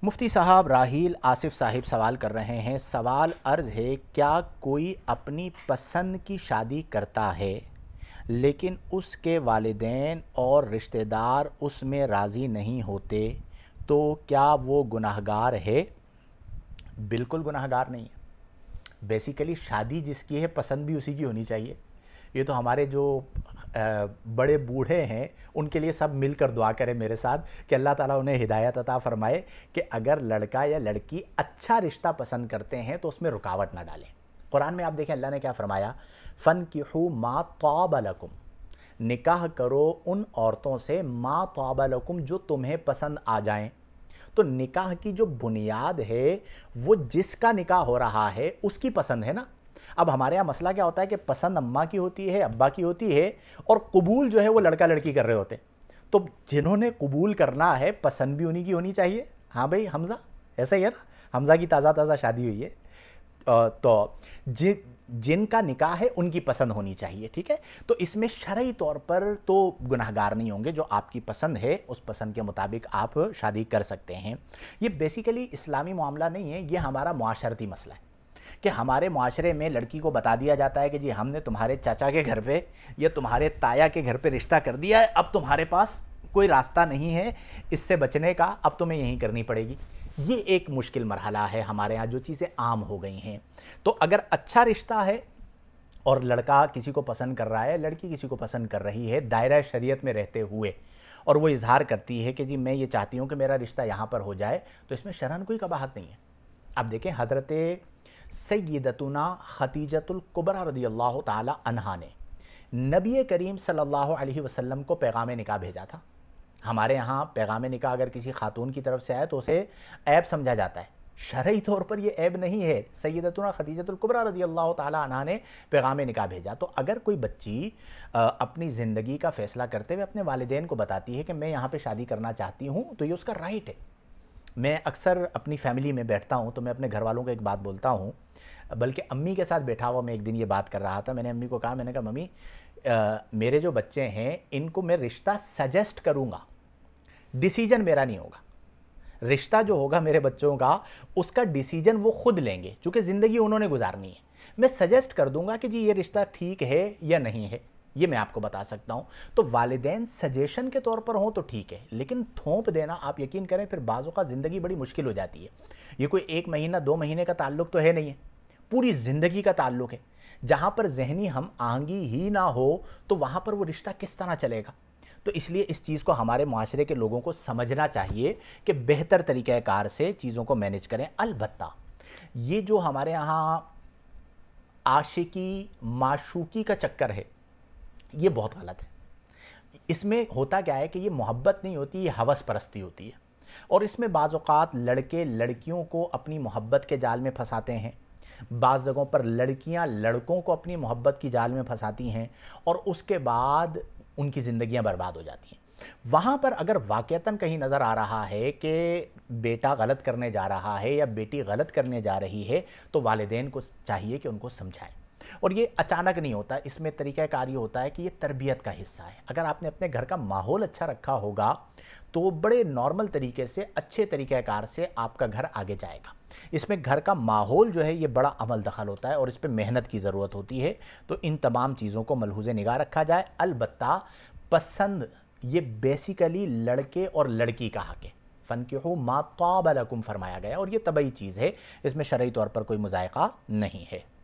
मुफ्ती साहब राहील आसिफ साहिब सवाल कर रहे हैं। सवाल अर्ज़ है, क्या कोई अपनी पसंद की शादी करता है लेकिन उसके वालिदैन और रिश्तेदार उसमें राज़ी नहीं होते, तो क्या वो गुनाहगार है? बिल्कुल गुनाहगार नहीं है। बेसिकली शादी जिसकी है पसंद भी उसी की होनी चाहिए। ये तो हमारे जो बड़े बूढ़े हैं उनके लिए सब मिलकर दुआ करें मेरे साथ कि अल्लाह ताला उन्हें हिदायत अता फ़रमाए कि अगर लड़का या लड़की अच्छा रिश्ता पसंद करते हैं तो उसमें रुकावट ना डालें। कुरान में आप देखें अल्लाह ने क्या फ़रमाया, फ़नकिहू मा ताब लकुम, निकाह करो उन औरतों से मा ताब लकुम जो तुम्हें पसंद आ जाएं। तो निकाह की जो बुनियाद है वो जिसका निकाह हो रहा है उसकी पसंद है ना। अब हमारे यहाँ मसला क्या होता है कि पसंद अम्मा की होती है, अब्बा की होती है, और कबूल जो है वो लड़का लड़की कर रहे होते हैं। तो जिन्होंने कबूल करना है पसंद भी उन्हीं की होनी चाहिए। हाँ भाई हमज़ा, ऐसा ही है ना, हमज़ा की ताज़ा ताज़ा शादी हुई है, तो जिनका निकाह है उनकी पसंद होनी चाहिए, ठीक है। तो इसमें शरई तौर पर तो गुनाहगार नहीं होंगे। जो आपकी पसंद है उस पसंद के मुताबिक आप शादी कर सकते हैं। ये बेसिकली इस्लामी मामला नहीं है, ये हमारा मुआशरती मसला है कि हमारे मुआशरे में लड़की को बता दिया जाता है कि जी हमने तुम्हारे चाचा के घर पे या तुम्हारे ताया के घर पे रिश्ता कर दिया है, अब तुम्हारे पास कोई रास्ता नहीं है इससे बचने का, अब तुम्हें यही करनी पड़ेगी। ये एक मुश्किल मरहला है हमारे यहाँ, जो चीज़ें आम हो गई हैं। तो अगर अच्छा रिश्ता है और लड़का किसी को पसंद कर रहा है, लड़की किसी को पसंद कर रही है, दायरा शरीयत में रहते हुए, और वो इजहार करती है कि जी मैं ये चाहती हूँ कि मेरा रिश्ता यहाँ पर हो जाए, तो इसमें शरअन कोई कबाहत नहीं है। आप देखें हज़रत सय्यदतुना खदीजतुल कुबरा रज़ियल्लाहु ताला अन्हा ने नबी करीम सल्लल्लाहु अलैहि वसल्लम को पैगाम निकाह भेजा था। हमारे यहाँ पैगाम निकाह अगर किसी खातून की तरफ से आए तो उसे ऐब समझा जाता है, शरई तौर पर ये ऐब नहीं है। सय्यदतुना खदीजतुल कुबरा रज़ियल्लाहु ताला अन्हा ने पैगाम निकाह भेजा। तो अगर कोई बच्ची अपनी ज़िंदगी का फ़ैसला करते हुए अपने वालिदैन को बताती है कि मैं यहाँ पे शादी करना चाहती हूँ, तो ये उसका राइट है। मैं अक्सर अपनी फैमिली में बैठता हूँ तो मैं अपने घर वालों को एक बात बोलता हूँ, बल्कि अम्मी के साथ बैठा हुआ मैं एक दिन ये बात कर रहा था। मैंने अम्मी को कहा, मैंने कहा मम्मी मेरे जो बच्चे हैं इनको मैं रिश्ता सजेस्ट करूँगा, डिसीजन मेरा नहीं होगा। रिश्ता जो होगा मेरे बच्चों का उसका डिसीजन वो खुद लेंगे, चूँकि ज़िंदगी उन्होंने गुजारनी है। मैं सजेस्ट कर दूंगा कि जी ये रिश्ता ठीक है या नहीं है, ये मैं आपको बता सकता हूँ। तो वालिदैन सजेशन के तौर पर हों तो ठीक है, लेकिन थोप देना, आप यकीन करें फिर बाज़ों का ज़िंदगी बड़ी मुश्किल हो जाती है। ये कोई 1 महीना 2 महीने का ताल्लुक़ तो है नहीं है, पूरी ज़िंदगी का ताल्लुक़ है। जहाँ पर ज़हनी हम आहंगी ही ना हो तो वहाँ पर वो रिश्ता किस तरह चलेगा। तो इसलिए इस चीज़ को हमारे माशरे के लोगों को समझना चाहिए कि बेहतर तरीक़ाकार से चीज़ों को मैनेज करें। अलबत्ता ये जो हमारे यहाँ आशिकी माशूकी का चक्कर है ये बहुत गलत है। इसमें होता क्या है कि ये मोहब्बत नहीं होती, ये हवस परस्ती होती है, और इसमें बाज़ औक़ात लड़के लड़कियों को अपनी मोहब्बत के जाल में फंसाते हैं। बाज़ जगहों पर लड़कियां लड़कों को अपनी मोहब्बत की जाल में फंसाती हैं और उसके बाद उनकी ज़िंदगियां बर्बाद हो जाती हैं। वहाँ पर अगर वाक़तन कहीं नज़र आ रहा है कि बेटा गलत करने जा रहा है या बेटी गलत करने जा रही है, तो वालिदैन को चाहिए कि उनको समझाएं। और ये अचानक नहीं होता, इसमें तरीक़ाकार ये होता है कि ये तरबियत का हिस्सा है। अगर आपने अपने घर का माहौल अच्छा रखा होगा तो बड़े नॉर्मल तरीके से, अच्छे तरीक़ाकार से आपका घर आगे जाएगा। इसमें घर का माहौल जो है ये बड़ा अमल दखल होता है और इस पर मेहनत की ज़रूरत होती है। तो इन तमाम चीज़ों को मलहूज़ निगाह रखा जाए। अलबत्ता पसंद ये बेसिकली लड़के और लड़की का हक़ है। फ़नकिहू मा ताब लकुम फरमाया गया और ये तबई चीज़ है, इसमें शरई तौर पर कोई मुज़ायक़ा नहीं है।